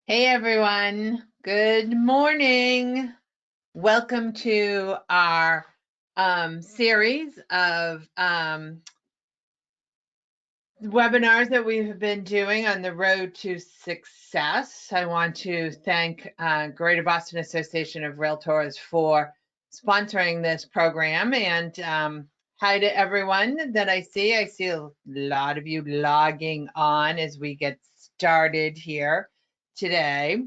Hey everyone, good morning. Welcome to our series of webinars that we have been doing on the road to success. I want to thank Greater Boston Association of Realtors for sponsoring this program, and hi to everyone that I see. I see a lot of you logging on as we get started here today.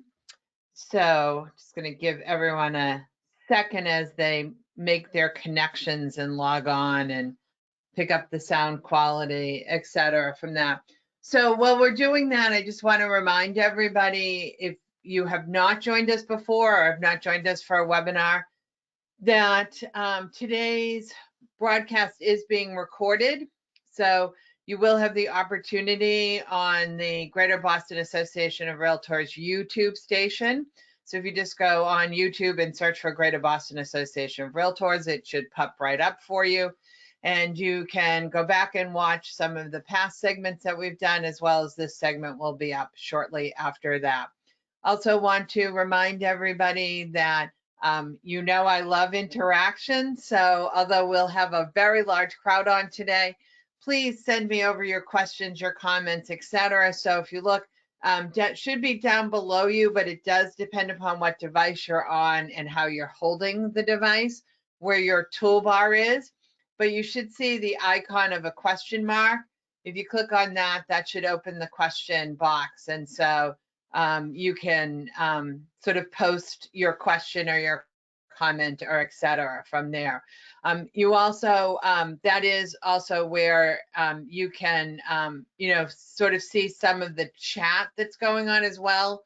So just going to give everyone a second as they make their connections and log on and pick up the sound quality, etc. from that. So while we're doing that, I just want to remind everybody, if you have not joined us before or have not joined us for a webinar, that today's broadcast is being recorded. So you will have the opportunity on the Greater Boston Association of Realtors YouTube station. So if you just go on YouTube and search for Greater Boston Association of Realtors, it should pop right up for you. And you can go back and watch some of the past segments that we've done, as well as this segment will be up shortly after that. Also want to remind everybody that you know I love interaction, so although we'll have a very large crowd on today, please send me over your questions, your comments, etc. So if you look, that should be down below you, but it does depend upon what device you're on and how you're holding the device, where your toolbar is. But you should see the icon of a question mark. If you click on that, that should open the question box. And so you can sort of post your question or your comment or etc. from there. You also, that is also where you can, sort of see some of the chat that's going on as well.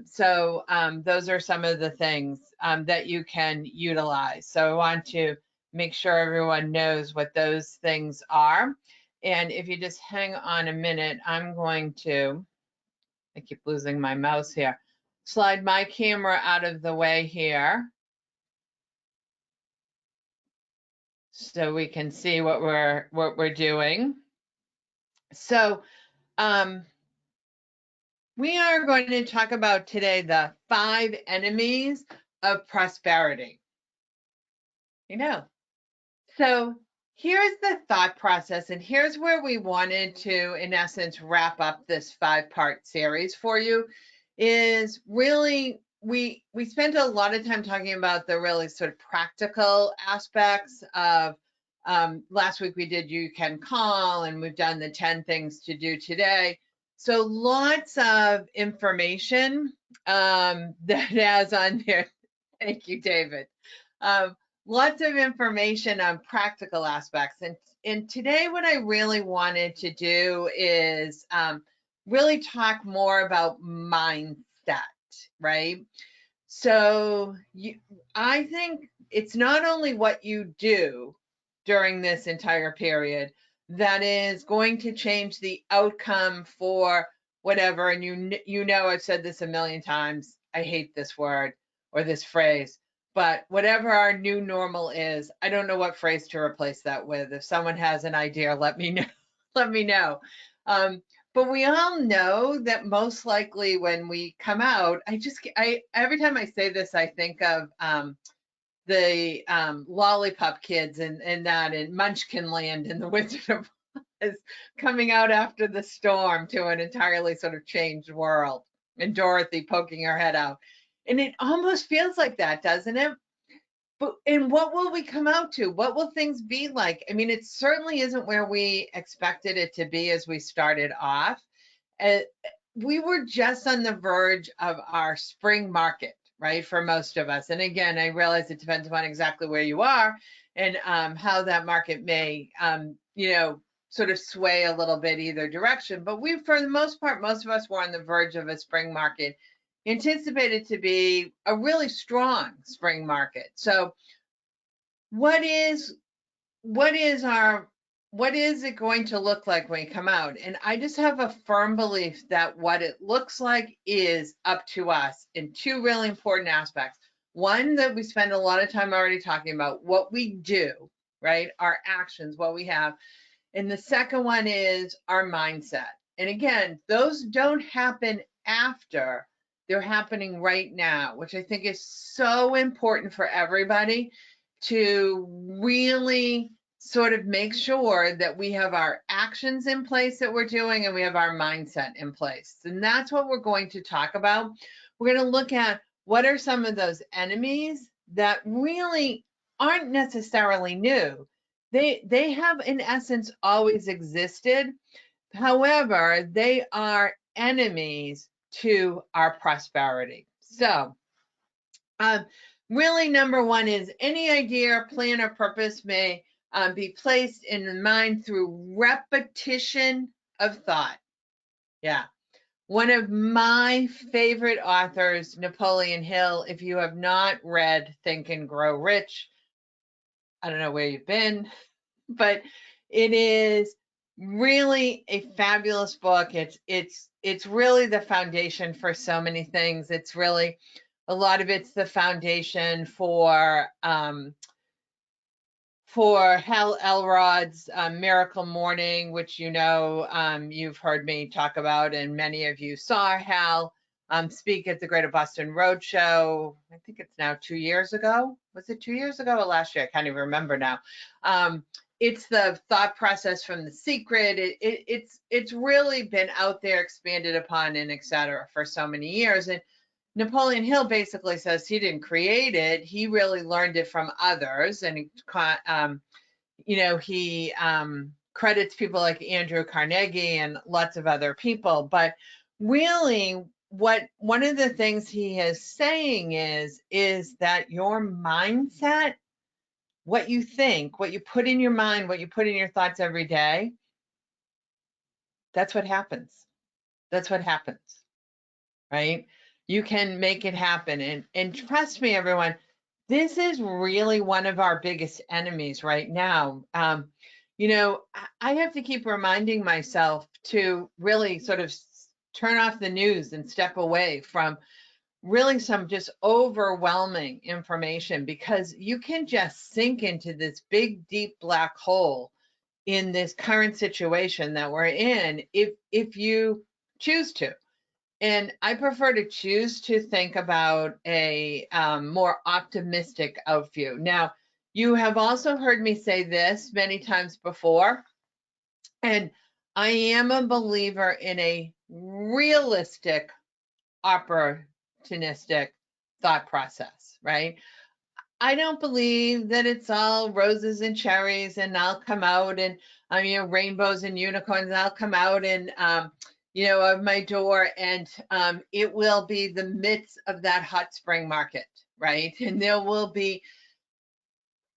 So those are some of the things that you can utilize. So I want to make sure everyone knows what those things are. And if you just hang on a minute, I'm going to, I keep losing my mouse here, slide my camera out of the way here so we can see what we're doing. So we are going to talk about today the 5 enemies of prosperity. So here's the thought process, and here's where we wanted to, in essence, wrap up this 5-part series for you. Is really, we spent a lot of time talking about the really sort of practical aspects of last week we did You Can Call, and we've done the 10 things to do today. So lots of information that has on there. Thank you, David. Lots of information on practical aspects. And today what I really wanted to do is really talk more about mindset, right? So I think it's not only what you do during this entire period that is going to change the outcome for whatever. And you know I've said this a million times. I hate this word or this phrase, but whatever our new normal is, I don't know what phrase to replace that with. If someone has an idea, let me know. Let me know. But we all know that most likely when we come out, every time I say this, I think of the lollipop kids and that in Munchkin Land and the Wizard of Oz coming out after the storm to an entirely sort of changed world, and Dorothy poking her head out. And it almost feels like that, doesn't it? But and what will we come out to? What will things be like? I mean, it certainly isn't where we expected it to be as we started off. Uh, we were just on the verge of our spring market, right, for most of us. And again, I realize it depends upon exactly where you are and how that market may, sort of sway a little bit either direction. But we, for the most part, most of us were on the verge of a spring market, anticipated to be a really strong spring market. So what is it going to look like when we come out? And I just have a firm belief that what it looks like is up to us in 2 really important aspects. One that we spend a lot of time already talking about, what we do, right? Our actions, what we have. And the second one is our mindset. And again, those don't happen after They're happening right now, which I think is so important for everybody to really sort of make sure that we have our actions in place that we're doing and we have our mindset in place. And that's what we're going to talk about. We're going to look at what are some of those enemies that really aren't necessarily new. They have in essence always existed. However, they are enemies to our prosperity. So, really, number one is any idea, plan, or purpose may be placed in the mind through repetition of thought. Yeah. One of my favorite authors, Napoleon Hill, if you have not read Think and Grow Rich, I don't know where you've been, but it is really a fabulous book. It's really the foundation for so many things. It's really a lot of it's the foundation for Hal Elrod's Miracle Morning, which you've heard me talk about, and many of you saw Hal speak at the Greater Boston Roadshow. I think it's now 2 years ago. Was it 2 years ago or last year? I can't even remember now. It's the thought process from The Secret. It's really been out there, expanded upon, and et cetera for so many years. And Napoleon Hill basically says he didn't create it. He really learned it from others. And he credits people like Andrew Carnegie and lots of other people. But really, one of the things he is saying is that your mindset, what you think, what you put in your mind, what you put in your thoughts every day, that's what happens. That's what happens, right? You can make it happen. And trust me, everyone, this is really one of our biggest enemies right now. I have to keep reminding myself to really sort of turn off the news and step away from really some just overwhelming information, because you can just sink into this big, deep black hole in this current situation that we're in if you choose to. And I prefer to choose to think about a more optimistic outview. Now, you have also heard me say this many times before, and I am a believer in a realistic, opportunistic thought process, right? I don't believe that it's all roses and cherries and I'll come out and rainbows and unicorns. I'll come out and of my door and it will be the midst of that hot spring market, right? And there will be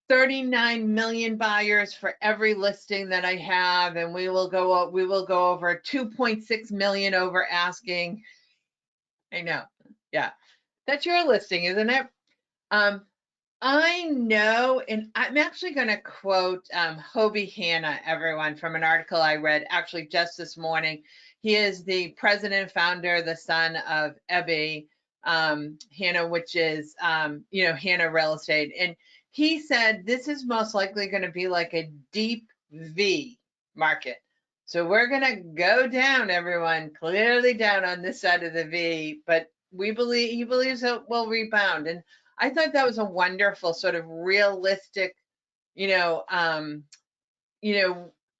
39 million buyers for every listing that I have, and we will go over 2.6 million over asking. I know, yeah, that's your listing, isn't it? I know, and I'm actually going to quote Hobie Hanna, everyone, from an article I read actually just this morning. He is the president and founder, the son of Ebby Hanna, which is, Hanna Real Estate. And he said this is most likely going to be like a deep V market. So we're going to go down, everyone, clearly down on this side of the V, but he believes it will rebound. And I thought that was a wonderful sort of realistic,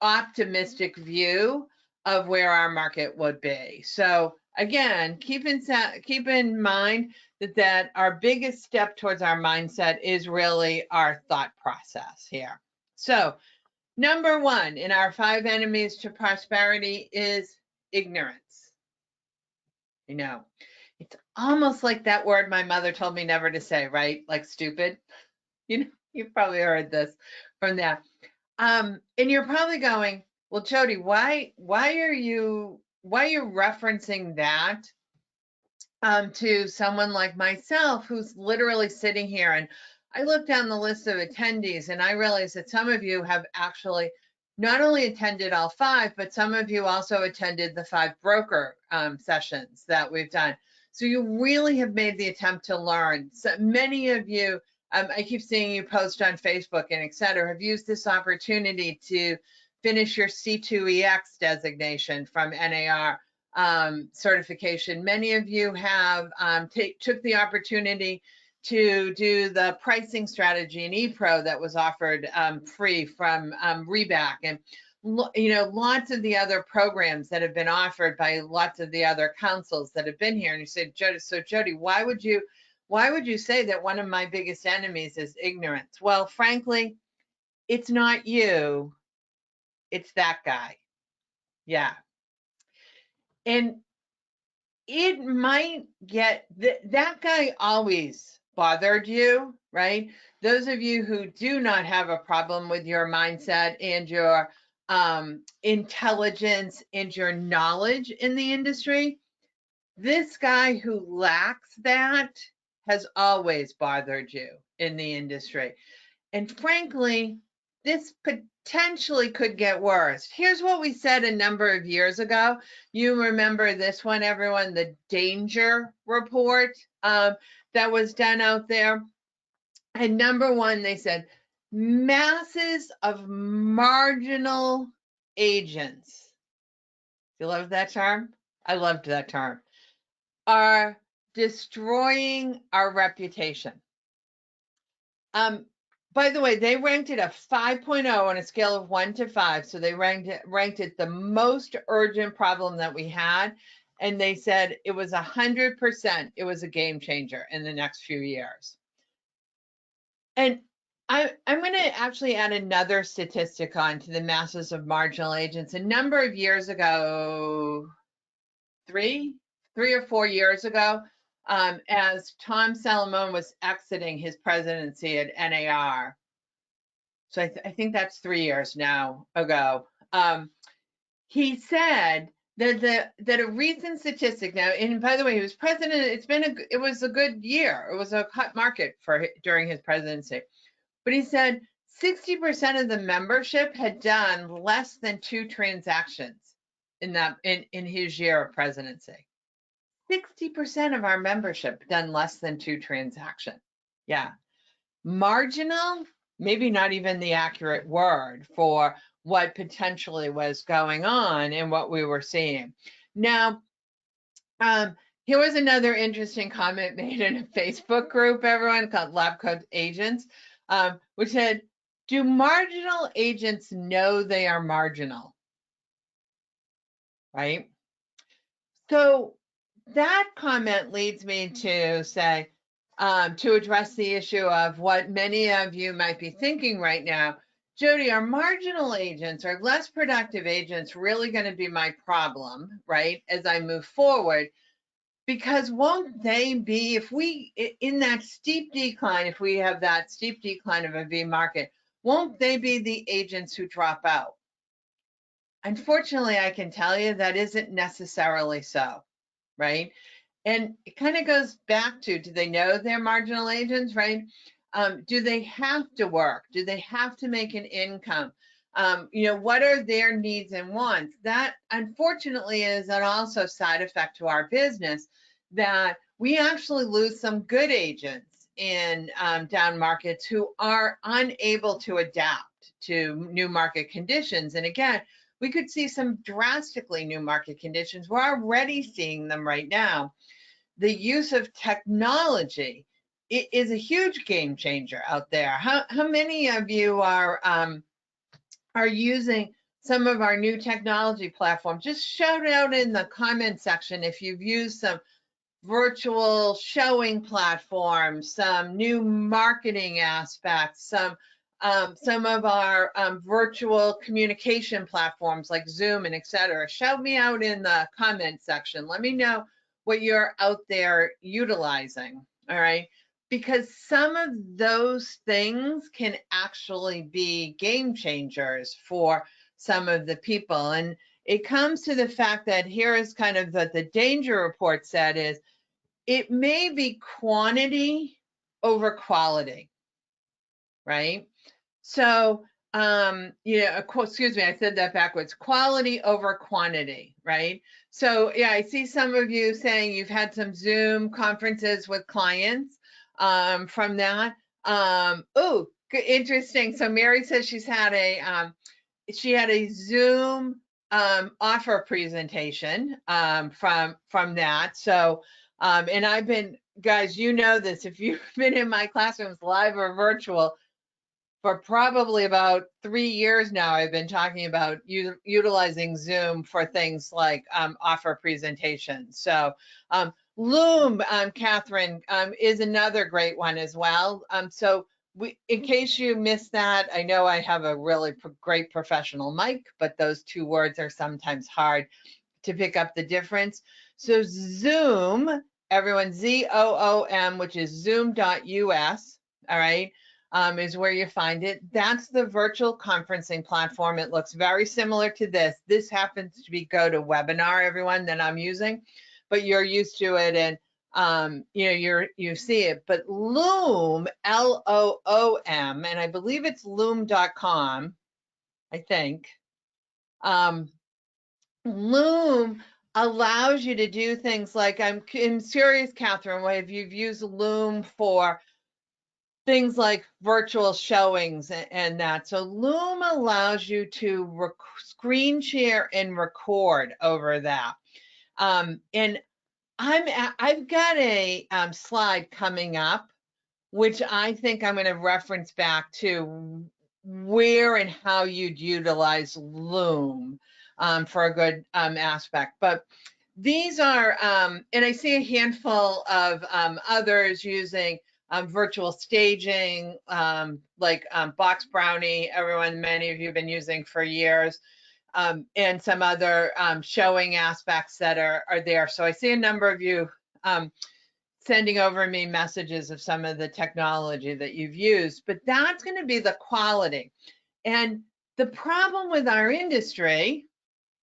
optimistic view of where our market would be. So again, keep in mind that our biggest step towards our mindset is really our thought process here. So number one in our 5 enemies to prosperity is ignorance. It's almost like that word my mother told me never to say, right? Like stupid. You've probably heard this from that. And you're probably going, well, Jody, why are you referencing that to someone like myself who's literally sitting here? And I looked down the list of attendees and I realized that some of you have actually not only attended all 5, but some of you also attended the 5 broker sessions that we've done. So you really have made the attempt to learn. So many of you, I keep seeing you post on Facebook and et cetera, have used this opportunity to finish your C2EX designation from NAR. certification. Many of you have took the opportunity to do the pricing strategy in ePro that was offered free from Reback, and lots of the other programs that have been offered by lots of the other councils that have been here. And you said, Jody, so Jody, why would you say that one of my biggest enemies is ignorance? Well, frankly, it's not you, it's that guy. Yeah. And it might get that guy always bothered you, right? Those of you who do not have a problem with your mindset and your intelligence and your knowledge in the industry, this guy who lacks that has always bothered you in the industry. And frankly, this potentially could get worse. Here's what we said a number of years ago. You remember this one, everyone, the danger report that was done out there. And number one, they said, masses of marginal agents. You love that term? I loved that term. Are destroying our reputation. By the way, they ranked it a 5.0 on a scale of 1 to 5. So they ranked it the most urgent problem that we had. And they said it was 100%. It was a game changer in the next few years. And I'm going to actually add another statistic on to the masses of marginal agents. A number of years ago, three or 4 years ago, as Tom Salamone was exiting his presidency at NAR. So I think that's 3 years now ago. He said that a recent statistic now, and by the way, he was president. It was a good year. It was a hot market during his presidency. But he said 60% of the membership had done less than 2 transactions in his year of presidency. 60% of our membership done less than 2 transactions. Yeah. Marginal, maybe not even the accurate word for what potentially was going on and what we were seeing. Now, here was another interesting comment made in a Facebook group, everyone, called Lab Coat Agents, which said, do marginal agents know they are marginal? Right? So that comment leads me to say, to address the issue of what many of you might be thinking right now. Jody, are marginal agents or less productive agents really going to be my problem, right, as I move forward? Because won't they be, if we, in that steep decline, if we have that steep decline of a V market, won't they be the agents who drop out? Unfortunately, I can tell you that isn't necessarily so, right? And it kind of goes back to, do they know they're marginal agents, right? Do they have to work? Do they have to make an income? What are their needs and wants? That unfortunately is an also side effect to our business, that we actually lose some good agents in down markets who are unable to adapt to new market conditions. And again, we could see some drastically new market conditions. We're already seeing them right now. The use of technology is a huge game changer out there. How many of you are using some of our new technology platforms? Just shout out in the comment section if you've used some virtual showing platforms, some new marketing aspects, some of our virtual communication platforms like Zoom and et cetera. Shout me out in the comment section. Let me know what you're out there utilizing, all right? Because some of those things can actually be game changers for some of the people. And it comes to the fact that here is kind of the danger report said is, it may be quantity over quality, right? So, excuse me, I said that backwards. Quality over quantity, right? So, yeah, I see some of you saying you've had some Zoom conferences with clients from that. Oh, interesting. So Mary says she's had a Zoom offer presentation from that. So, and I've been, guys, you know this, if you've been in my classrooms live or virtual, for probably about 3 years now, I've been talking about utilizing Zoom for things like offer presentations. So Loom, Catherine, is another great one as well. So in case you missed that, I know I have a really great professional mic, but those two words are sometimes hard to pick up the difference. So Zoom, everyone, ZOOM, which is zoom.us, all right, is where you find it. That's the virtual conferencing platform. It looks very similar to this. This happens to be GoToWebinar, everyone, that I'm using, but you're used to it and you know, you see it. But Loom, Loom, and I believe it's loom.com, I think. Loom allows you to do things like, I'm serious, Catherine, if you've used Loom for things like virtual showings and that. So Loom allows you to screen share and record over that. And I've got a slide coming up, which I think I'm going to reference back to where and how you'd utilize Loom for a good aspect. But these are, and I see a handful of others using virtual staging, like Box Brownie, many of you have been using for years, and some other showing aspects that are there. So I see a number of you sending over me messages of some of the technology that you've used, but that's going to be the quality. And the problem with our industry,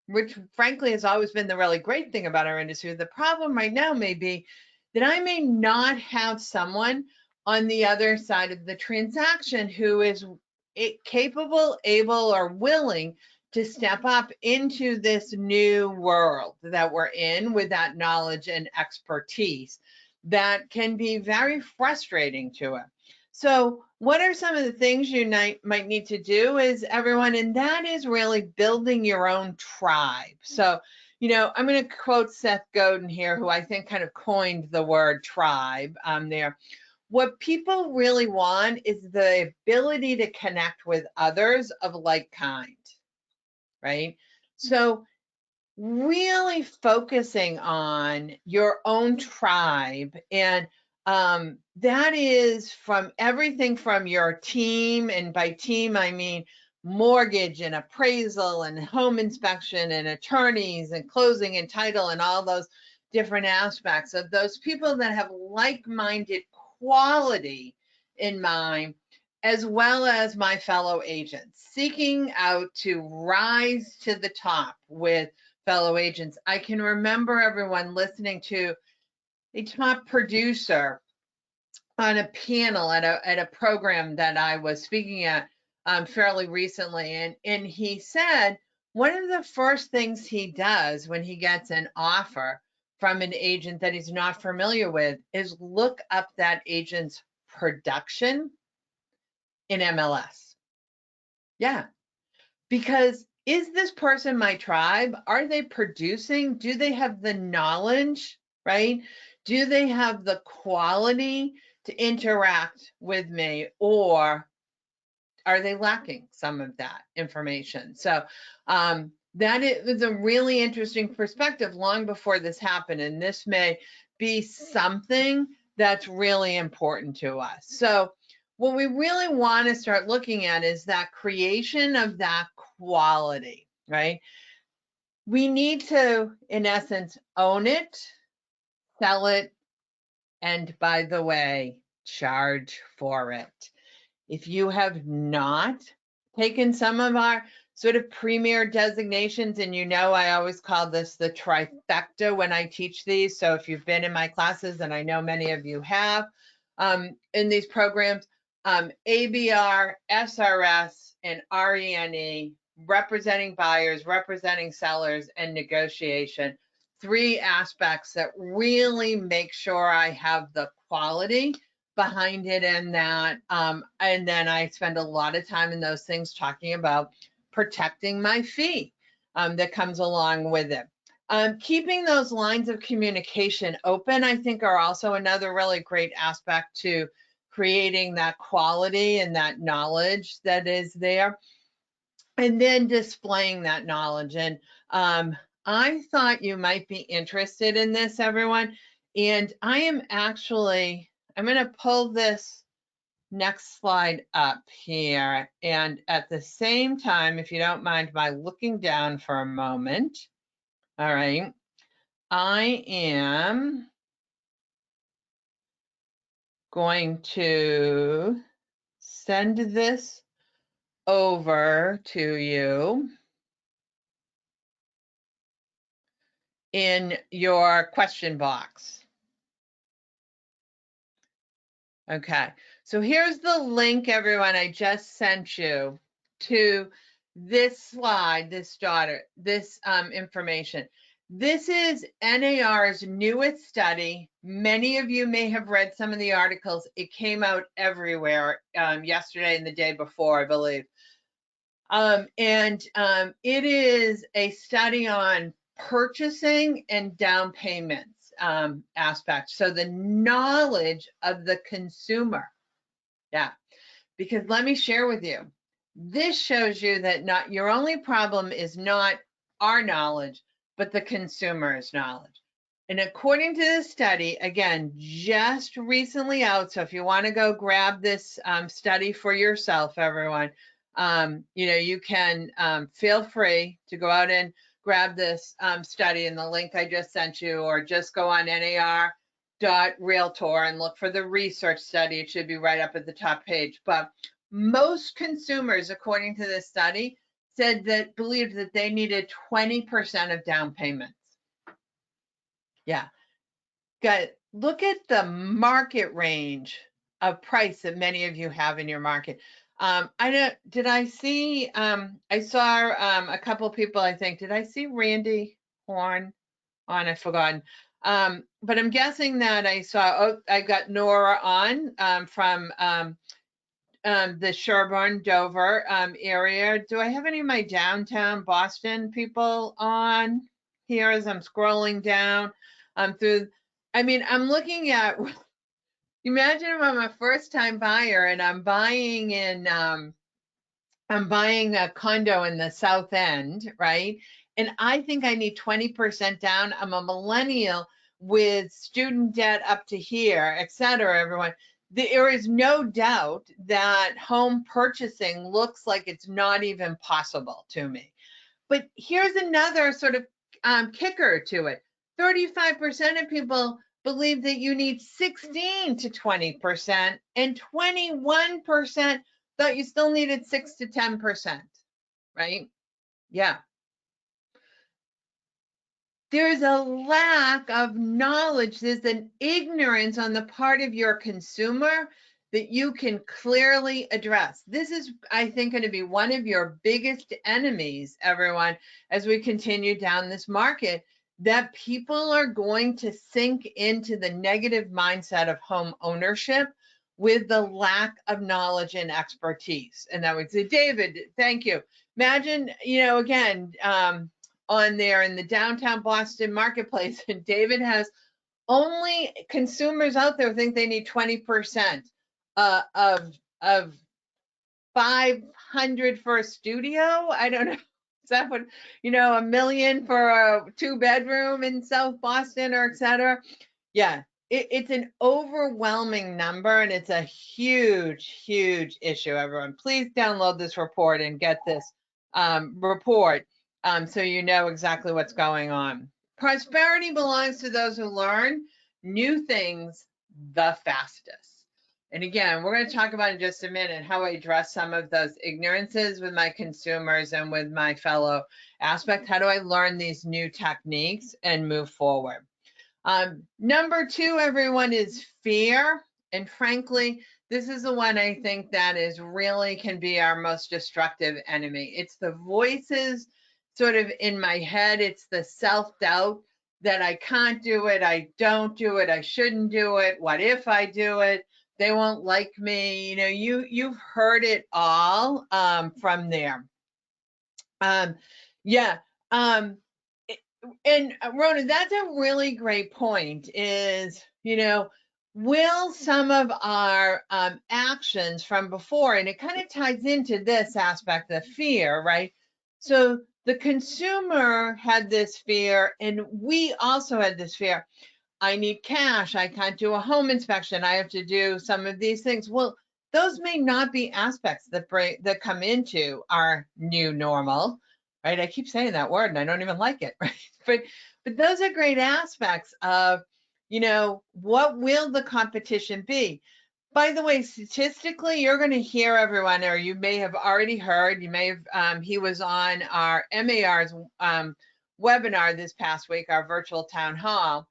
which frankly has always been the really great thing about our industry, the problem right now may be that I may not have someone on the other side of the transaction who is capable, able, or willing to step up into this new world that we're in with that knowledge and expertise that can be very frustrating to it. So what are some of the things you might need to do is, everyone, and that is really building your own tribe. So, you know, I'm going to quote Seth Godin here, who I think kind of coined the word tribe there. What people really want is the ability to connect with others of like kind, right? So really focusing on your own tribe, and that is from everything from your team, and by team I mean mortgage and appraisal and home inspection and attorneys and closing and title and all those different aspects of those people that have like-minded quality in mind, as well as my fellow agents, seeking out to rise to the top with fellow agents. I can remember everyone listening to a top producer on a panel at a program that I was speaking at fairly recently, and he said one of the first things he does when he gets an offer from an agent that he's not familiar with is look up that agent's production in MLS. Yeah, because is this person my tribe? Are they producing? Do they have the knowledge, right? Do they have the quality to interact with me, or are they lacking some of that information? So that is a really interesting perspective long before this happened, and this may be something that's really important to us. So what we really want to start looking at is that creation of that quality, right? We need to, in essence, own it, sell it, and by the way, charge for it. If you have not taken some of our sort of premier designations, and you know I always call this the trifecta when I teach these, so if you've been in my classes, and I know many of you have in these programs, ABR, SRS, and RENE, representing buyers, representing sellers, and negotiation. 3 aspects that really make sure I have the quality behind it, and that and then I spend a lot of time in those things talking about protecting my fee. that comes along with it. Keeping those lines of communication open, I think, are also another really great aspect to creating that quality and that knowledge that is there, and then displaying that knowledge. And I thought you might be interested in this, everyone. And I'm going to pull this next slide up here. And at the same time, if you don't mind my looking down for a moment, all right, I am going to send this over to you in your question box. Okay, so here's the link, everyone, I just sent you to this slide, this information. This is NAR's newest study. Many of you may have read some of the articles. It came out everywhere yesterday and the day before, I believe. It is a study on purchasing and down payments aspect. So the knowledge of the consumer. Yeah, because let me share with you, this shows you that not your only problem is not our knowledge, but the consumer's knowledge. And according to this study, again, just recently out, so if you want to go grab this study for yourself, everyone, you can feel free to go out and grab this study in the link I just sent you, or just go on NAR.Realtor and look for the research study. It should be right up at the top page. But most consumers, according to this study, said that believed that they needed 20% of down payments. Yeah. Guys, look at the market range of price that many of you have in your market. I saw a couple people, I think. Did I see Randy Horn on? I've forgotten. But I'm guessing that I got Nora on from the Sherborne, Dover area. Do I have any of my downtown Boston people on here as I'm scrolling down through? I mean, I'm looking at, imagine if I'm a first time buyer and I'm buying a condo in the South End, right? And I think I need 20% down. I'm a millennial with student debt up to here, et cetera, everyone. There is no doubt that home purchasing looks like it's not even possible to me. But here's another sort of kicker to it. 35% of people believe that you need 16 to 20%, and 21% thought you still needed 6 to 10%, right? Yeah. There's a lack of knowledge. There's an ignorance on the part of your consumer that you can clearly address. This is, I think, going to be one of your biggest enemies, everyone, as we continue down this market, that people are going to sink into the negative mindset of home ownership with the lack of knowledge and expertise. And that would say, David, thank you. Imagine, again, on there in the downtown Boston marketplace, and David has only consumers out there think they need 20% of 500 for a studio. I don't know. Is that what, $1 million for a 2-bedroom in South Boston, or et cetera? Yeah, it's an overwhelming number, and it's a huge, huge issue, everyone. Please download this report and get this report so you know exactly what's going on. Prosperity belongs to those who learn new things the fastest. And again, we're going to talk about in just a minute how I address some of those ignorances with my consumers and with my fellow aspect. How do I learn these new techniques and move forward? Number 2, everyone, is fear. And frankly, this is the one I think that is really can be our most destructive enemy. It's the voices sort of in my head. It's the self-doubt that I can't do it, I don't do it, I shouldn't do it, what if I do it, they won't like me. You've heard it all from there. Yeah, um, and Rona, that's a really great point is, will some of our actions from before, and it kind of ties into this aspect of fear, right? So the consumer had this fear, and we also had this fear. I need cash. I can't do a home inspection. I have to do some of these things. Well, those may not be aspects that come into our new normal, right? I keep saying that word and I don't even like it, right? But those are great aspects of, what will the competition be? By the way, statistically, you're going to hear everyone, or you may have already heard, he was on our MAR's webinar this past week, our virtual town hall.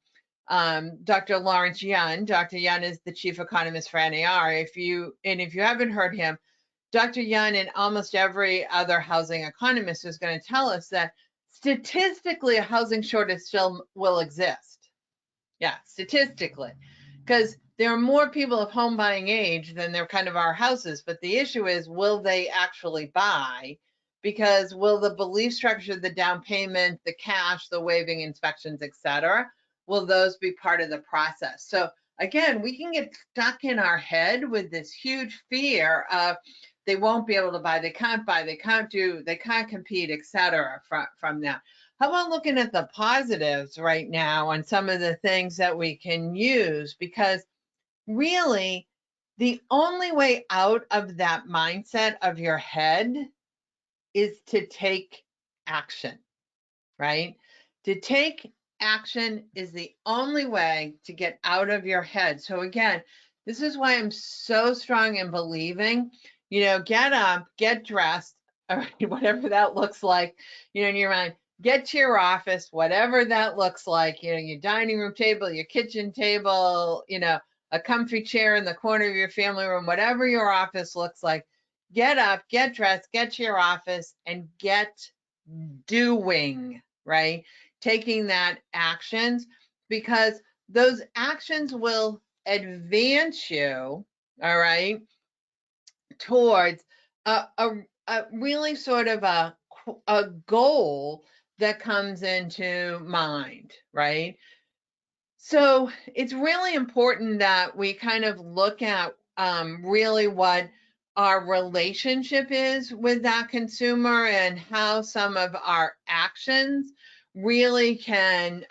Dr. Lawrence Yun. Dr. Yun is the chief economist for NAR. If you haven't heard him, Dr. Yun and almost every other housing economist is going to tell us that statistically a housing shortage still will exist. Yeah, statistically, because there are more people of home buying age than there kind of are houses. But the issue is, will they actually buy? Because will the belief structure, the down payment, the cash, the waiving inspections, et cetera, will those be part of the process? So again, we can get stuck in our head with this huge fear of they won't be able to buy, they can't buy, they can't do, they can't compete, et cetera, from that. How about looking at the positives right now on some of the things that we can use? Because really, the only way out of that mindset of your head is to take action, right? To take action is the only way to get out of your head. So again, this is why I'm so strong in believing, get up, get dressed, all right, whatever that looks like, in your mind, get to your office, whatever that looks like, your dining room table, your kitchen table, a comfy chair in the corner of your family room, whatever your office looks like, get up, get dressed, get to your office and get doing, right? Taking that actions, because those actions will advance you, all right, towards a really sort of a goal that comes into mind, right? So it's really important that we kind of look at really what our relationship is with that consumer and how some of our actions really can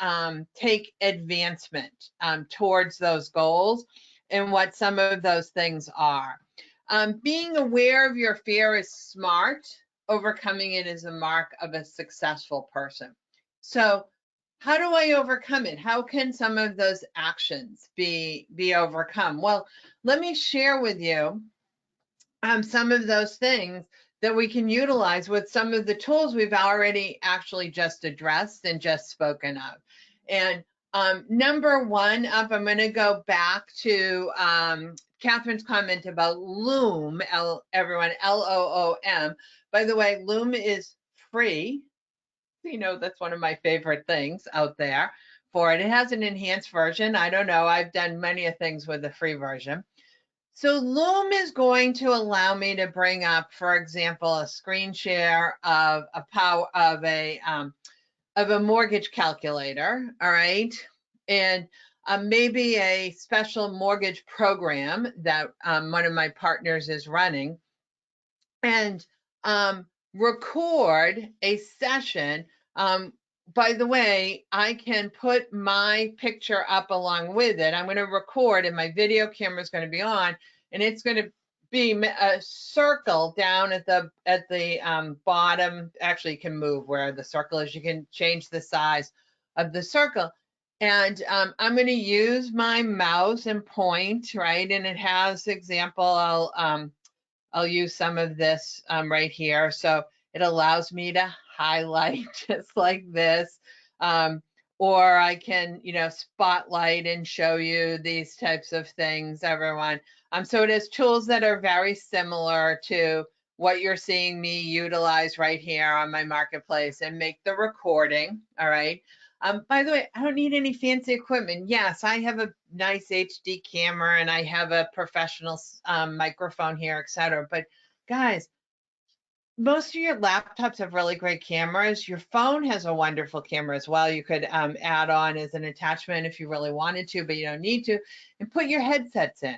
take advancement towards those goals and what some of those things are. Being aware of your fear is smart. Overcoming it is a mark of a successful person. So how do I overcome it? How can some of those actions be overcome? Well, let me share with you some of those things that we can utilize with some of the tools we've already actually just addressed and just spoken of. And number one up, I'm going to go back to Catherine's comment about Loom, everyone, Loom. By the way, Loom is free. That's one of my favorite things out there for it. It has an enhanced version. I don't know. I've done many of things with the free version. So Loom is going to allow me to bring up, for example, a screen share of a mortgage calculator. All right. And maybe a special mortgage program that one of my partners is running, and record a session. By the way, I can put my picture up along with it. I'm going to record and my video camera is going to be on, and it's going to be a circle down at the bottom. Actually, you can move where the circle is. You can change the size of the circle. And I'm going to use my mouse and point, right? And it has example, I'll use some of this right here. So it allows me to highlight just like this. Or I can, spotlight and show you these types of things, everyone. So it has tools that are very similar to what you're seeing me utilize right here on my marketplace and make the recording, all right? By the way, I don't need any fancy equipment. Yes, I have a nice HD camera and I have a professional microphone here, etc. But guys, most of your laptops have really great cameras. Your phone has a wonderful camera as well. You could add on as an attachment if you really wanted to, but you don't need to, and put your headsets in,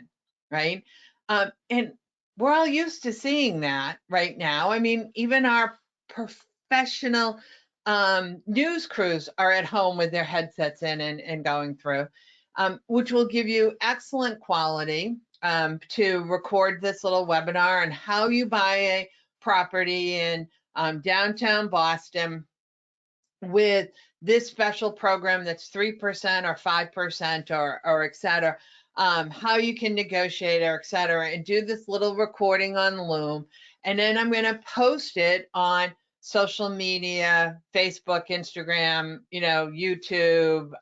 right? And we're all used to seeing that right now. I mean, even our professional news crews are at home with their headsets in and going through, which will give you excellent quality to record this little webinar on how you buy a property in downtown Boston with this special program that's 3% or 5% or et cetera, how you can negotiate or et cetera, and do this little recording on Loom. And then I'm going to post it on social media, Facebook, Instagram, YouTube,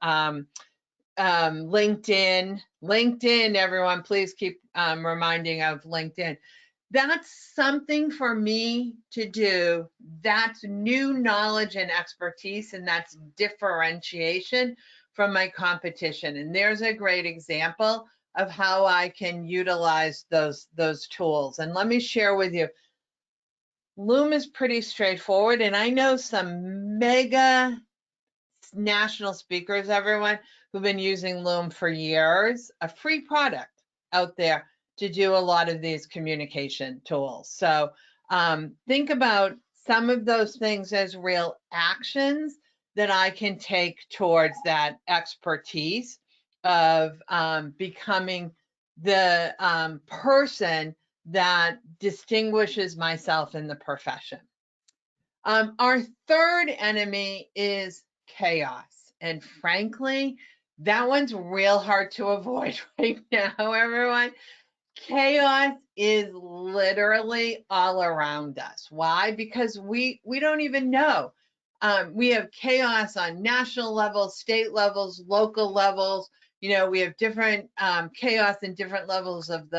LinkedIn, everyone, please keep reminding of LinkedIn. That's something for me to do. That's new knowledge and expertise, and that's differentiation from my competition. And there's a great example of how I can utilize those tools. And let me share with you, Loom is pretty straightforward, and I know some mega national speakers, everyone, who've been using Loom for years, a free product out there to do a lot of these communication tools. So think about some of those things as real actions that I can take towards that expertise of becoming the person that distinguishes myself in the profession. Our third enemy is chaos. And frankly, that one's real hard to avoid right now, everyone. Chaos is literally all around us. Why? Because we don't even know. We have chaos on national levels, state levels, local levels. We have different chaos in different levels of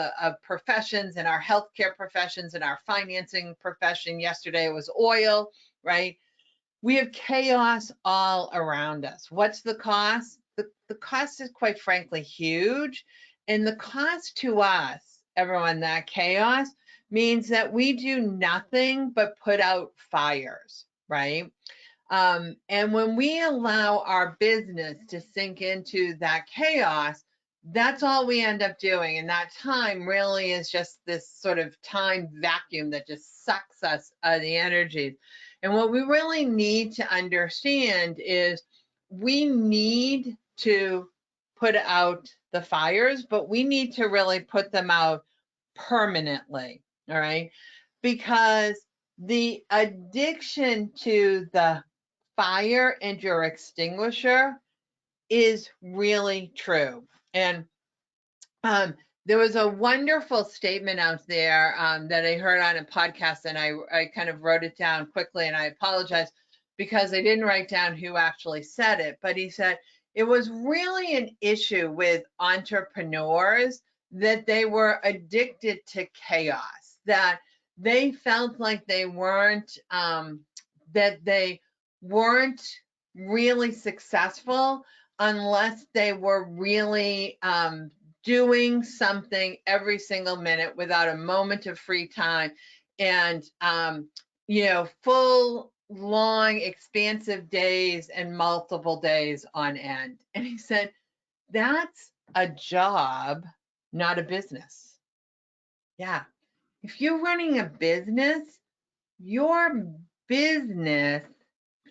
professions, and our healthcare professions and our financing profession. Yesterday it was oil, right? We have chaos all around us. What's the cost? The cost is, quite frankly, huge. And the cost to us, everyone, that chaos means that we do nothing but put out fires, right? And when we allow our business to sink into that chaos, that's all we end up doing. And that time really is just this sort of time vacuum that just sucks us the energies. And what we really need to understand is we need to put out the fires, but we need to really put them out permanently, all right? Because the addiction to the fire and your extinguisher is really true. And there was a wonderful statement out there that I heard on a podcast, and I kind of wrote it down quickly, and I apologize because I didn't write down who actually said it, but he said it was really an issue with entrepreneurs that they were addicted to chaos, that they felt like they weren't really successful unless they were really doing something every single minute without a moment of free time, and full long expansive days and multiple days on end. And he said, that's a job, not a business. Yeah. If you're running a business, your business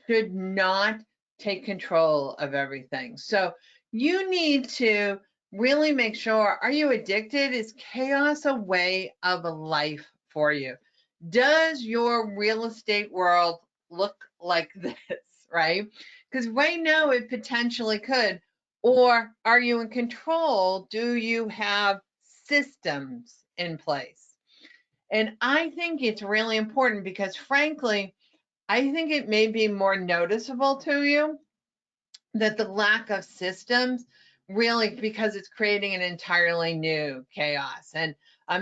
should not take control of everything. So you need to really make sure, are you addicted? Is chaos a way of a life for you? Does your real estate world look like this, right? Because right now it potentially could. Or are you in control? Do you have systems in place? And I think it's really important because, frankly, I think it may be more noticeable to you that the lack of systems really, because it's creating an entirely new chaos. And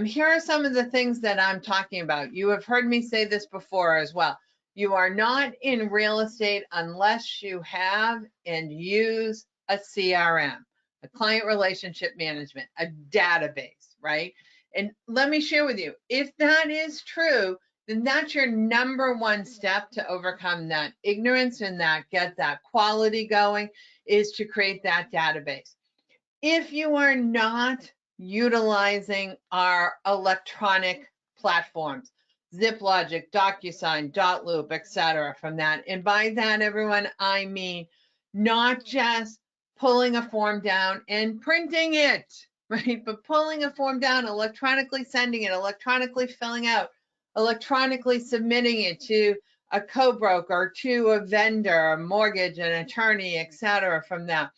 here are some of the things that I'm talking about. You have heard me say this before as well. You are not in real estate unless you have and use a CRM, a client relationship management, a database, right? And let me share with you, if that is true, then that's your number one step to overcome that ignorance and that get that quality going, is to create that database. If you are not utilizing our electronic platforms, ZipLogic, DocuSign, Dotloop, etc., from that, and by that, everyone, I mean not just pulling a form down and printing it, right? But pulling a form down, electronically sending it, electronically filling out, electronically submitting it to a co-broker, to a vendor, a mortgage, an attorney, etc. from that.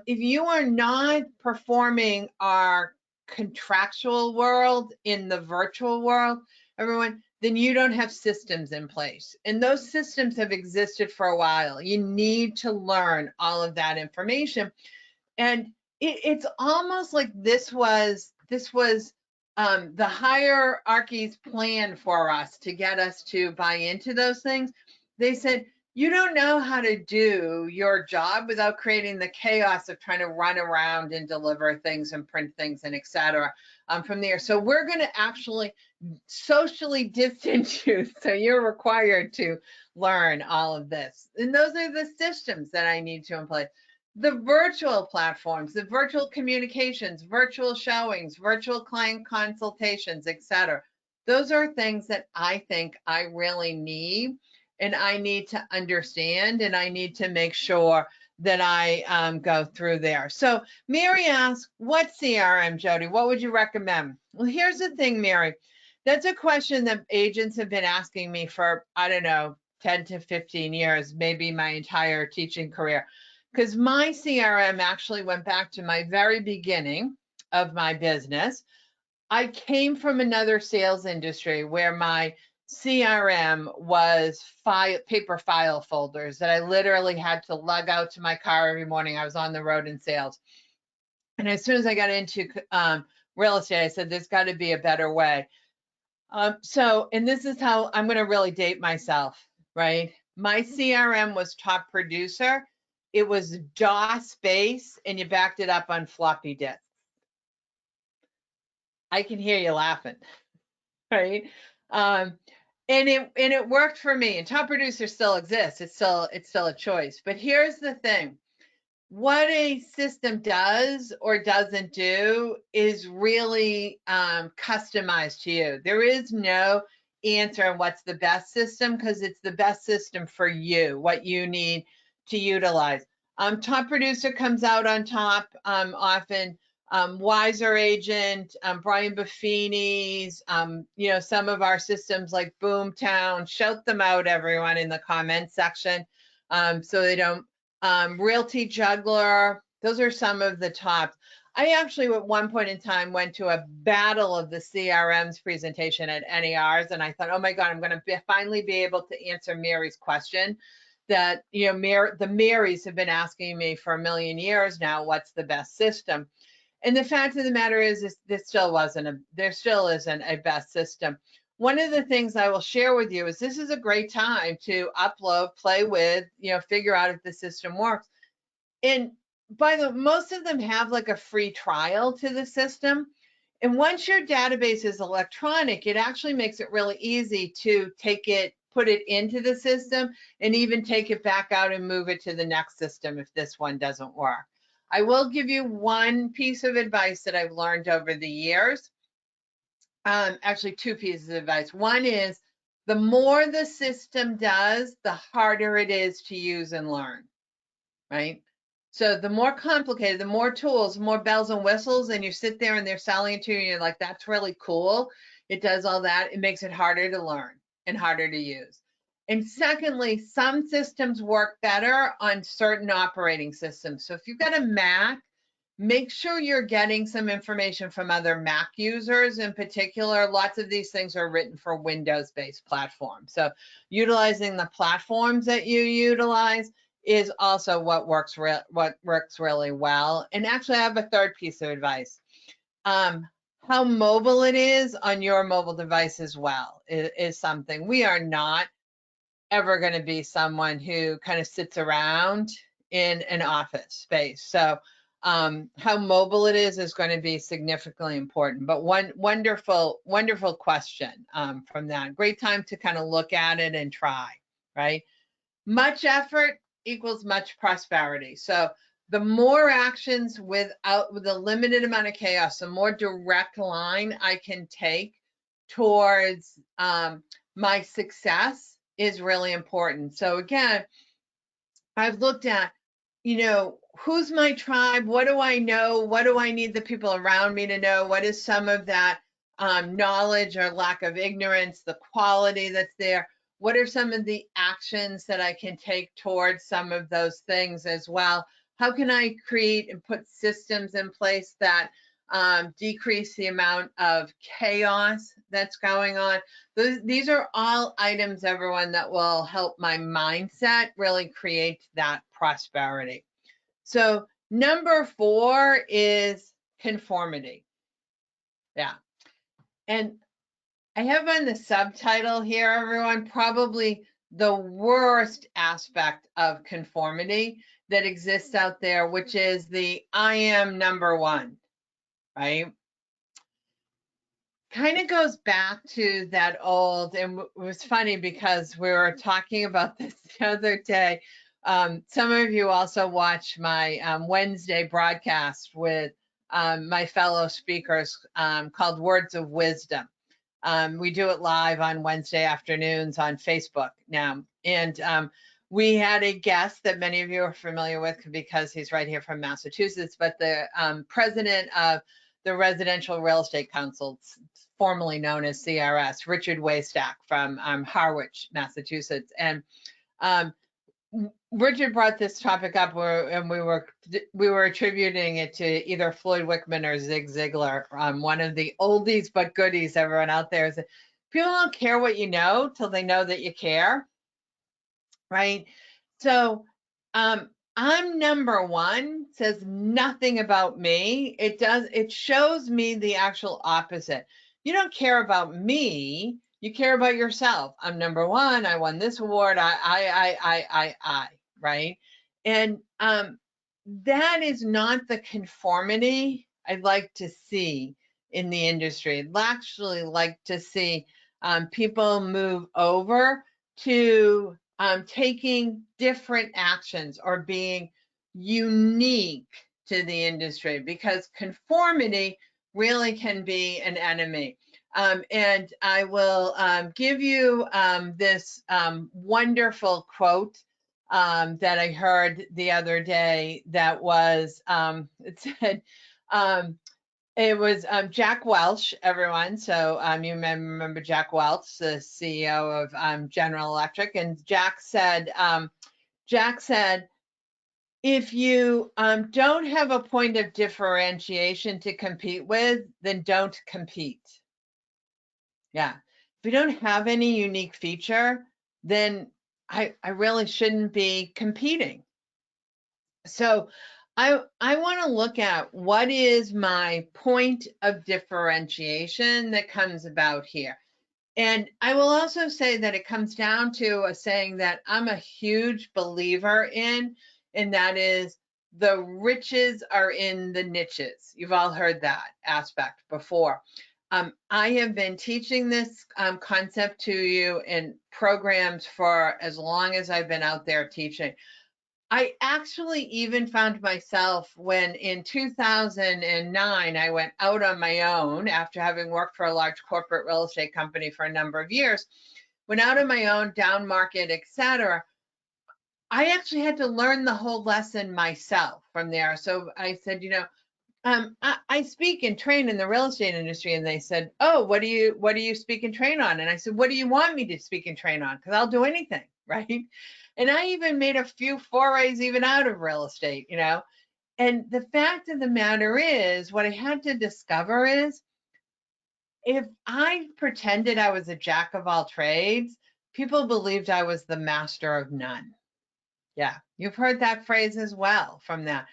If you are not performing our contractual world in the virtual world, everyone, then you don't have systems in place. And those systems have existed for a while. You need to learn all of that information. And it's almost like this was the hierarchy's plan for us to get us to buy into those things. They said, you don't know how to do your job without creating the chaos of trying to run around and deliver things and print things and et cetera from there. So we're going to actually socially distance you. So you're required to learn all of this. And those are the systems that I need to employ. The virtual platforms, the virtual communications, virtual showings, virtual client consultations, et cetera. Those are things that I think I really need, and I need to understand, and I need to make sure that I go through there. So Mary asks, what CRM, Jody? What would you recommend? Well, here's the thing, Mary. That's a question that agents have been asking me for, I don't know, 10 to 15 years, maybe my entire teaching career. Because my CRM actually went back to my very beginning of my business. I came from another sales industry where my CRM was paper file folders that I literally had to lug out to my car every morning. I was on the road in sales. And as soon as I got into real estate, I said, there's got to be a better way. And this is how I'm going to really date myself, right? My CRM was Top Producer. It was DOS base, and you backed it up on floppy disks. I can hear you laughing, right? And it worked for me. And Top Producer still exists. It's still a choice. But here's the thing: what a system does or doesn't do is really customized to you. There is no answer on what's the best system, because it's the best system for you, what you need to utilize. Top Producer comes out on top often. Wiser Agent, Brian Buffini's, some of our systems like Boomtown. Shout them out, everyone, in the comment section, so they don't. Realty Juggler. Those are some of the tops. I actually, at one point in time, went to a battle of the CRMs presentation at NARS, and I thought, oh my God, I'm going to finally be able to answer Mary's question that, the Marys have been asking me for a million years now, what's the best system? And the fact of the matter is there still isn't a best system. One of the things I will share with you is this is a great time to upload, play with, figure out if the system works. And most of them have like a free trial to the system. And once your database is electronic, it actually makes it really easy to put it into the system, and even take it back out and move it to the next system if this one doesn't work. I will give you one piece of advice that I've learned over the years. Actually, two pieces of advice. One is, the more the system does, the harder it is to use and learn, right? So the more complicated, the more tools, more bells and whistles, and you sit there and they're selling it to you and you're like, that's really cool. It does all that. It makes it harder to learn and harder to use. And secondly, some systems work better on certain operating systems. So if you've got a Mac, make sure you're getting some information from other Mac users in particular. Lots of these things are written for Windows-based platforms. So utilizing the platforms that you utilize is also what works really well. And actually, I have a third piece of advice. How mobile it is on your mobile device as well is something. We are not ever going to be someone who kind of sits around in an office space. So how mobile it is going to be significantly important. But one wonderful question from that. Great time to kind of look at it and try, right? Much effort equals much prosperity. So the more actions with a limited amount of chaos, the more direct line I can take towards my success is really important. So again, I've looked at, who's my tribe? What do I know? What do I need the people around me to know? What is some of that knowledge or lack of ignorance, the quality that's there? What are some of the actions that I can take towards some of those things as well? How can I create and put systems in place that decrease the amount of chaos that's going on? These are all items, everyone, that will help my mindset really create that prosperity. So number 4 is conformity. Yeah. And I have on the subtitle here, everyone, probably the worst aspect of conformity that exists out there, which is the I am number one, right? Kind of goes back to that old, and it was funny because we were talking about this the other day. Some of you also watch my Wednesday broadcast with my fellow speakers called Words of Wisdom. We do it live on Wednesday afternoons on Facebook now. And we had a guest that many of you are familiar with because he's right here from Massachusetts, but the president of the Residential Real Estate Council, formerly known as CRS, Richard Waystack from Harwich, Massachusetts. And Richard brought this topic up and we were attributing it to either Floyd Wickman or Zig Ziglar, one of the oldies but goodies everyone out there. Is that people don't care what you know till they know that you care, right? So I'm number one says nothing about me. It shows me the actual opposite. You don't care about me. You care about yourself. I'm number one. I won this award. I, right? And that is not the conformity I'd like to see in the industry. I'd actually like to see people move over to taking different actions or being unique to the industry, because conformity really can be an enemy. And I will give you this wonderful quote that I heard the other day that was, it said, it was Jack Welch, everyone. So you may remember Jack Welch, the CEO of General Electric. And Jack said, if you don't have a point of differentiation to compete with, then don't compete. Yeah. If you don't have any unique feature, then I really shouldn't be competing. So I want to look at what is my point of differentiation that comes about here. And I will also say that it comes down to a saying that I'm a huge believer in, and that is the riches are in the niches. You've all heard that aspect before. I have been teaching this concept to you in programs for as long as I've been out there teaching. I actually even found myself when in 2009, I went out on my own after having worked for a large corporate real estate company for a number of years, went out on my own, down market, etc. I actually had to learn the whole lesson myself from there. So I said, I speak and train in the real estate industry. And they said, oh, what do you speak and train on? And I said, what do you want me to speak and train on? Because I'll do anything, right? And I even made a few forays even out of real estate, And the fact of the matter is, what I had to discover is, if I pretended I was a jack of all trades, people believed I was the master of none. Yeah, you've heard that phrase as well from that.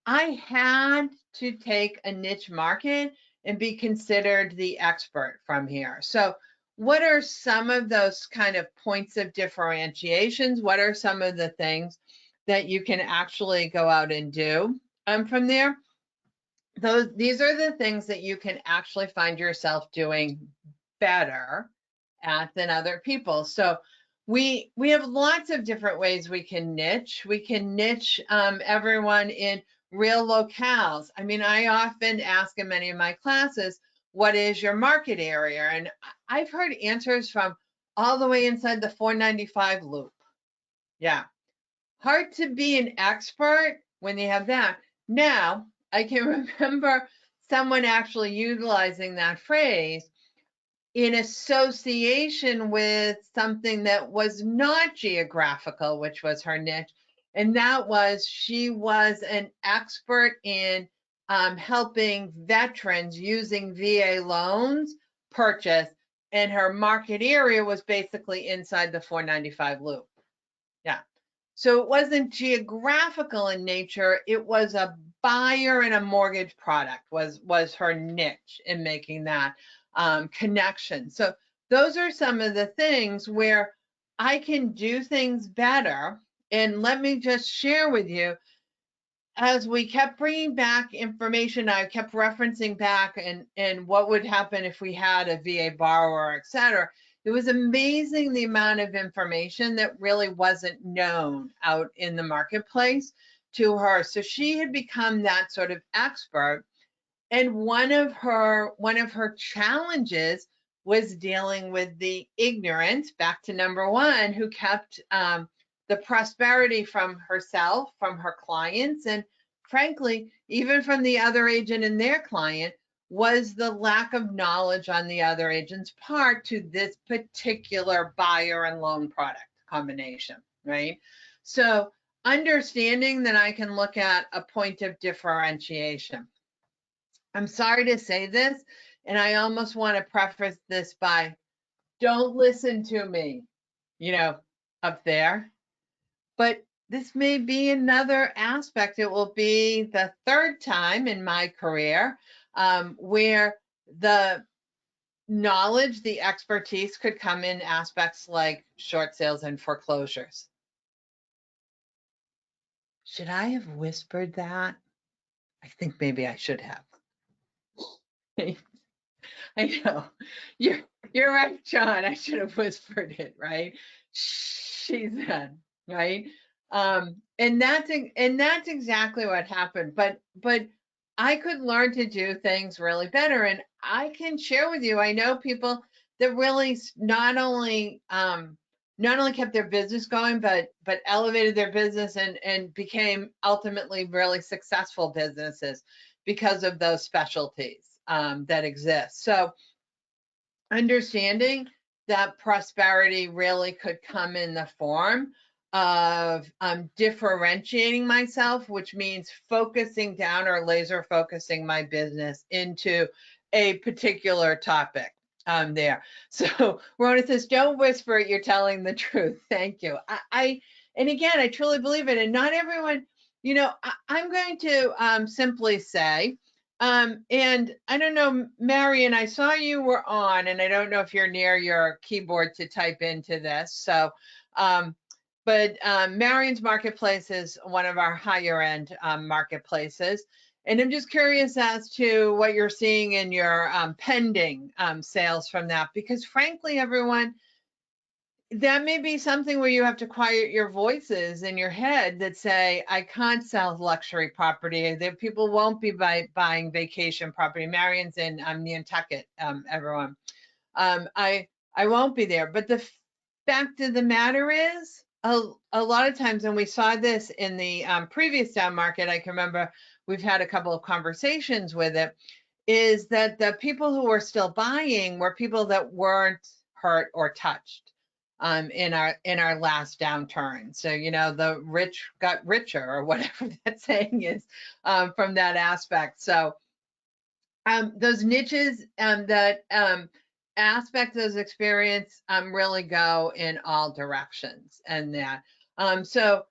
I had to take a niche market and be considered the expert from here. So what are some of those kind of points of differentiations? What are some of the things that you can actually go out and do? from there, these are the things that you can actually find yourself doing better at than other people. So we have lots of different ways we can niche. We can niche everyone in real locales. I mean, I often ask in many of my classes, what is your market area? And I've heard answers from all the way inside the 495 loop. Yeah. Hard to be an expert when you have that. Now, I can remember someone actually utilizing that phrase in association with something that was not geographical, which was her niche. And that was she was an expert in helping veterans using VA loans purchase, and her market area was basically inside the 495 loop. Yeah. So it wasn't geographical in nature. It was a buyer in a mortgage product was her niche in making that connection. So those are some of the things where I can do things better. And let me just share with you, as we kept bringing back information, I kept referencing back and what would happen if we had a VA borrower, et cetera. It was amazing the amount of information that really wasn't known out in the marketplace to her. So she had become that sort of expert. And one of her challenges was dealing with the ignorance, back to number one, who kept the prosperity from herself, from her clients, and frankly, even from the other agent and their client, was the lack of knowledge on the other agent's part to this particular buyer and loan product combination, right? So understanding that I can look at a point of differentiation. I'm sorry to say this, and I almost want to preface this by, don't listen to me, up there. But this may be another aspect. It will be the third time in my career where the knowledge, the expertise could come in aspects like short sales and foreclosures. Should I have whispered that? I think maybe I should have. I know. You're right, John. I should have whispered it, right? She said, right? And that's exactly what happened. But I could learn to do things really better. And I can share with you, I know people that really not only kept their business going, but elevated their business and became ultimately really successful businesses because of those specialties that exist. So understanding that prosperity really could come in the form of differentiating myself, which means focusing down or laser focusing my business into a particular topic there. So Rona says, don't whisper it, you're telling the truth. Thank you. And again, I truly believe it. And not everyone, I'm going to simply say, and I don't know, Marion, I saw you were on, and I don't know if you're near your keyboard to type into this. So, but Marion's Marketplace is one of our higher end marketplaces. And I'm just curious as to what you're seeing in your pending sales from that, because frankly, everyone, that may be something where you have to quiet your voices in your head that say, I can't sell luxury property, that people won't be buying vacation property. Marion's in Nantucket, everyone. I won't be there. But the fact of the matter is, a lot of times, and we saw this in the previous down market, I can remember we've had a couple of conversations with it, is that the people who were still buying were people that weren't hurt or touched in our last downturn. So, the rich got richer, or whatever that saying is from that aspect. So those niches that aspect of those experience really go in all directions. And that so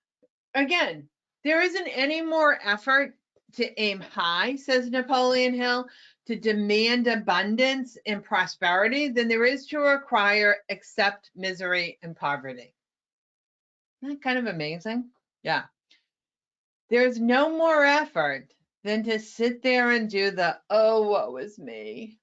again, there isn't any more effort to aim high, says Napoleon Hill, to demand abundance and prosperity than there is to require accept misery and poverty. Isn't that kind of amazing? Yeah. There's no more effort than to sit there and do the, oh, woe is me.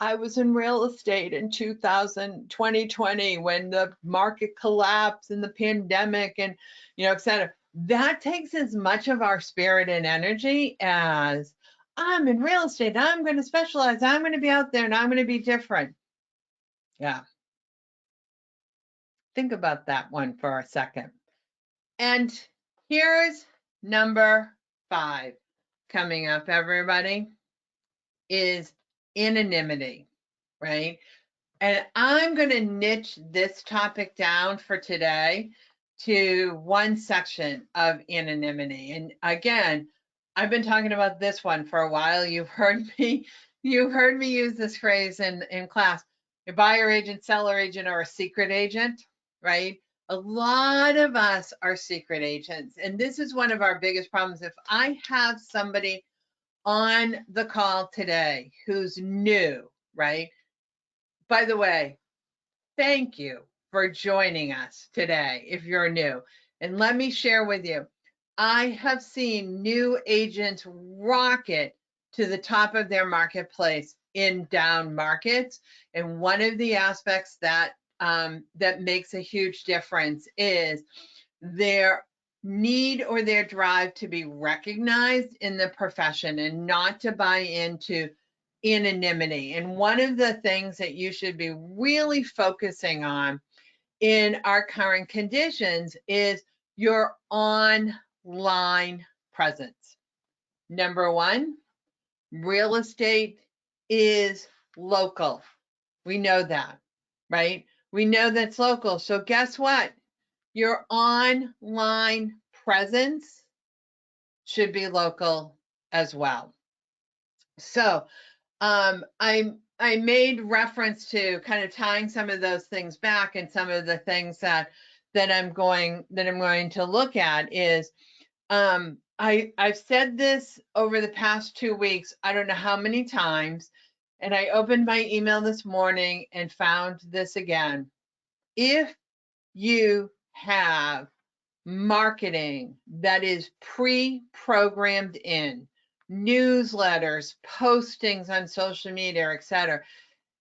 I was in real estate in 2020 when the market collapsed and the pandemic and, et cetera. That takes as much of our spirit and energy as I'm in real estate. I'm going to specialize. I'm going to be out there and I'm going to be different. Yeah. Think about that one for a second. And here's number 5 coming up, everybody, is anonymity, right? And I'm going to niche this topic down for today to one section of anonymity. And again, I've been talking about this one for a while. You've heard me use this phrase in class. A buyer agent, seller agent, or a secret agent, right? A lot of us are secret agents. And this is one of our biggest problems. If I have somebody on the call today who's new, right? By the way, thank you for joining us today if you're new. And let me share with you, I have seen new agents rocket to the top of their marketplace in down markets. And one of the aspects that that makes a huge difference is their need or their drive to be recognized in the profession and not to buy into anonymity. And one of the things that you should be really focusing on in our current conditions is your online presence. Number 1, real estate is local. We know that, right? We know that's local. So guess what? Your online presence should be local as well. So I made reference to kind of tying some of those things back, and some of the things that I'm going to look at is I've said this over the past 2 weeks, I don't know how many times, and I opened my email this morning and found this again. If you have marketing that is pre-programmed in, newsletters, postings on social media, etc.,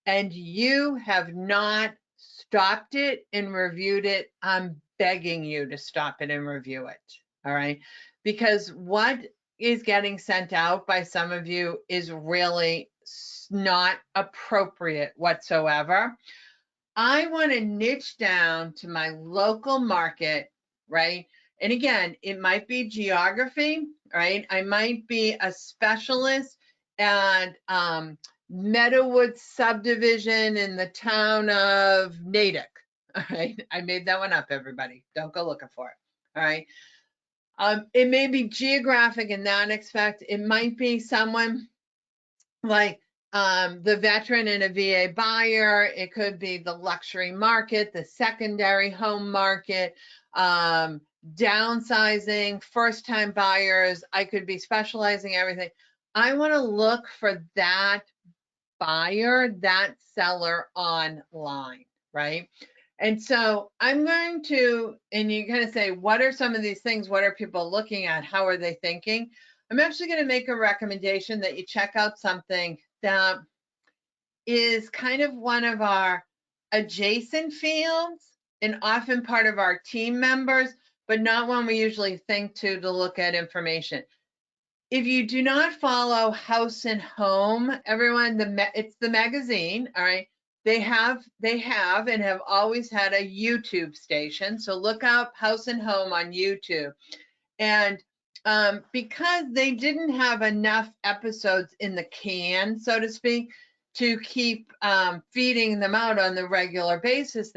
and you have not stopped it and reviewed it, I'm begging you to stop it and review it. All right. Because what is getting sent out by some of you is really not appropriate whatsoever. I want to niche down to my local market, right? And again, it might be geography, right? I might be a specialist at Meadowood subdivision in the town of Natick. All right. I made that one up, everybody. Don't go looking for it. All right. It may be geographic in that aspect. It might be someone like the veteran and a VA buyer. It could be the luxury market, the secondary home market, downsizing, first-time buyers. I could be specializing everything. I want to look for that buyer, that seller online, right? And so I'm going to, and you're going to say, what are some of these things? What are people looking at? How are they thinking? I'm actually going to make a recommendation that you check out something that is kind of one of our adjacent fields and often part of our team members, but not one we usually think to look at information. If you do not follow House and Home, everyone, it's the magazine, all right? They have and have always had a YouTube station. So look up House and Home on YouTube. And because they didn't have enough episodes in the can, so to speak, to keep feeding them out on the regular basis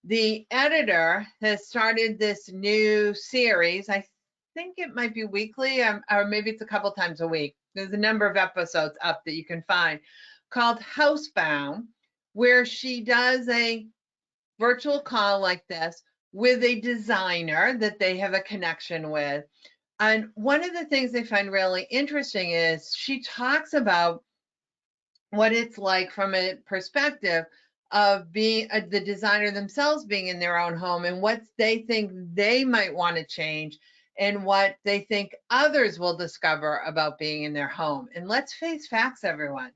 the editor has started this new series. I think it might be weekly, or maybe it's a couple times a week. There's a number of episodes up that you can find called Housebound, where she does a virtual call like this with a designer that they have a connection with. And one of the things they find really interesting is she talks about what it's like from a perspective of being the designer themselves being in their own home and what they think they might want to change and what they think others will discover about being in their home. And let's face facts, everyone.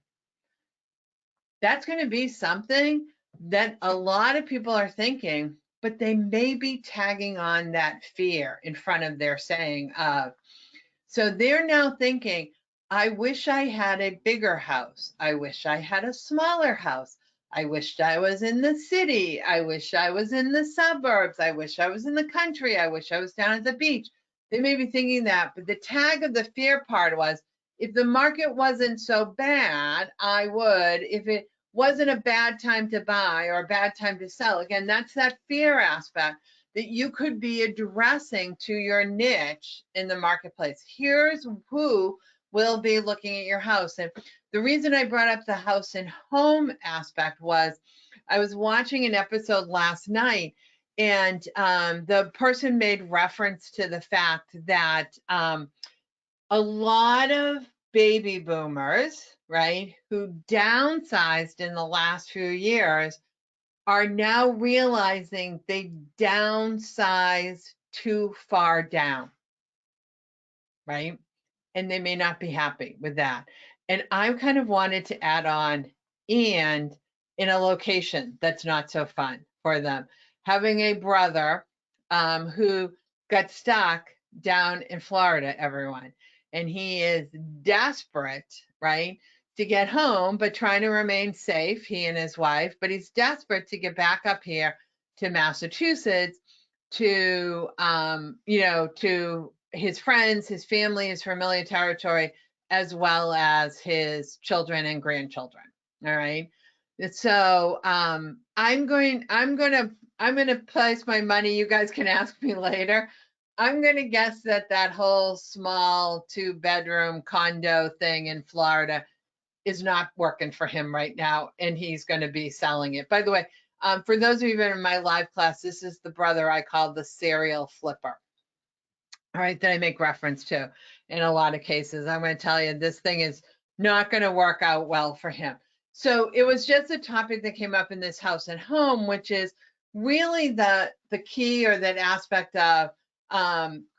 That's going to be something that a lot of people are thinking, but they may be tagging on that fear in front of their saying of. So they're now thinking, I wish I had a bigger house. I wish I had a smaller house. I wished I was in the city. I wish I was in the suburbs. I wish I was in the country. I wish I was down at the beach. They may be thinking that, but the tag of the fear part was, if the market wasn't so bad, I would. If it wasn't a bad time to buy or a bad time to sell, again, that's that fear aspect that you could be addressing to your niche in the marketplace. Here's who will be looking at your house. And the reason I brought up the house and home aspect was I was watching an episode last night, and the person made reference to the fact that a lot of baby boomers, right, who downsized in the last few years are now realizing they downsized too far down, right? And they may not be happy with that. And I kind of wanted to add on, and in a location that's not so fun for them. Having a brother who got stuck down in Florida, everyone, and he is desperate, right, to get home, but trying to remain safe, he and his wife, but he's desperate to get back up here to Massachusetts to, to his friends, his family, his familiar territory, as well as his children and grandchildren. All right. So I'm gonna place my money. You guys can ask me later. I'm gonna guess that whole small 2-bedroom condo thing in Florida is not working for him right now, and he's going to be selling it. By the way, for those of you that are in my live class, this is the brother I call the serial flipper. All right, that I make reference to in a lot of cases. I'm going to tell you this thing is not going to work out well for him. So it was just a topic that came up in this house and home, which is really the key, or that aspect of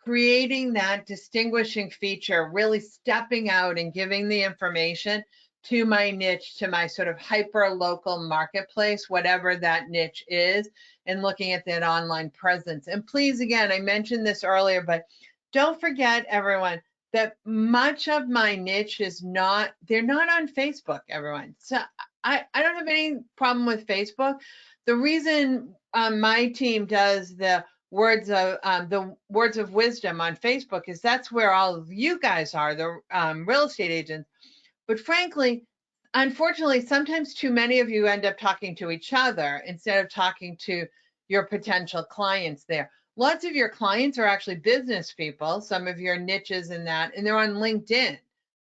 creating that distinguishing feature, really stepping out and giving the information to my niche, to my sort of hyper local marketplace, whatever that niche is, and looking at that online presence. And please, again, I mentioned this earlier, but don't forget, everyone, that much of my niche is not, they're not on Facebook, everyone. So I don't have any problem with Facebook. The reason my team does the words of wisdom on Facebook is that's where all of you guys are, the real estate agents. But frankly, unfortunately, sometimes too many of you end up talking to each other instead of talking to your potential clients there. Lots of your clients are actually business people, some of your niches in that, and they're on LinkedIn.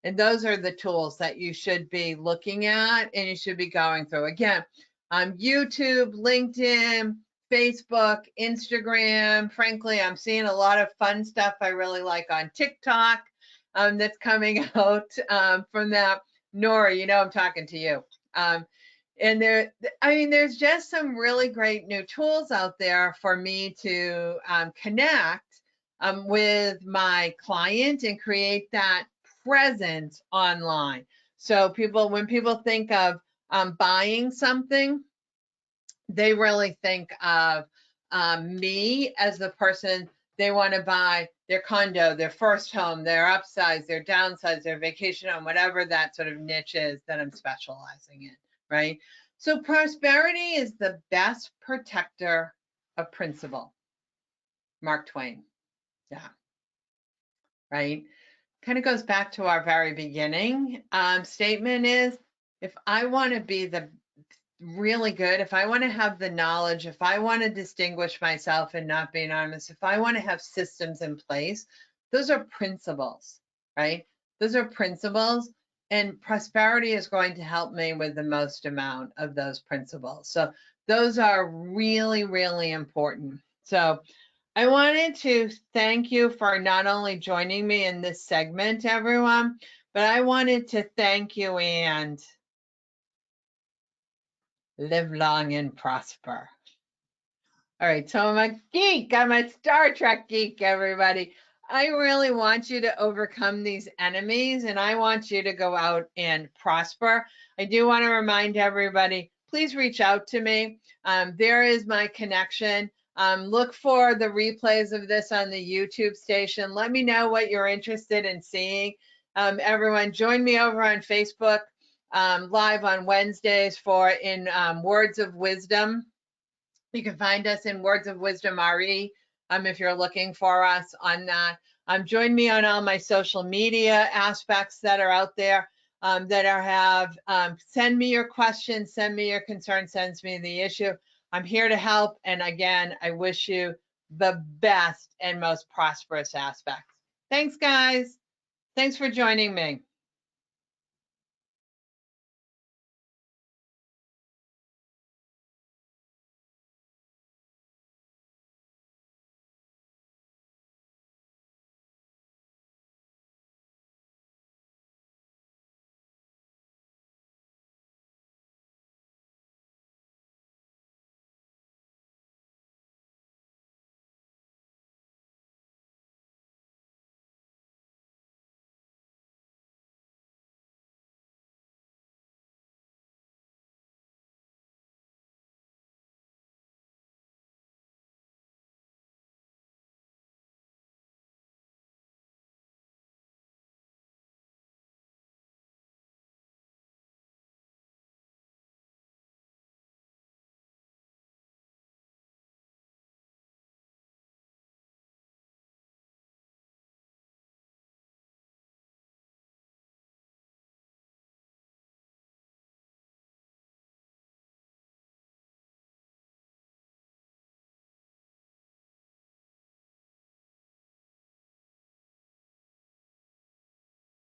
And those are the tools that you should be looking at and you should be going through. Again, YouTube, LinkedIn, Facebook, Instagram. Frankly, I'm seeing a lot of fun stuff I really like on TikTok that's coming out from that. Nora, you know I'm talking to you. And there's just some really great new tools out there for me to connect with my client and create that presence online. So when people think of buying something, they really think of me as the person they want to buy their condo, their first home, their upsize, their downsize, their vacation home, whatever that sort of niche is that I'm specializing in, right? So prosperity is the best protector of principle. Mark Twain. Yeah. Right. Kind of goes back to our very beginning statement is, if I want to be the really good, if I want to have the knowledge, if I want to distinguish myself and not be anonymous, if I want to have systems in place, those are principles, right? Those are principles, and prosperity is going to help me with the most amount of those principles. So those are really, really important. So I wanted to thank you for not only joining me in this segment, everyone, but I wanted to thank you and live long and prosper. All right, so I'm a geek. I'm a Star Trek geek, everybody. I really want you to overcome these enemies, and I want you to go out and prosper. I do want to remind everybody, please reach out to me. There is my connection. Look for the replays of this on the YouTube station. Let me know what you're interested in seeing. Everyone, join me over on Facebook live on Wednesdays for in Words of Wisdom. You can find us in Words of Wisdom RE if you're looking for us on that. Join me on all my social media aspects that are out there send me your questions, send me your concerns, send me the issue. I'm here to help. And again, I wish you the best and most prosperous aspects. Thanks, guys. Thanks for joining me.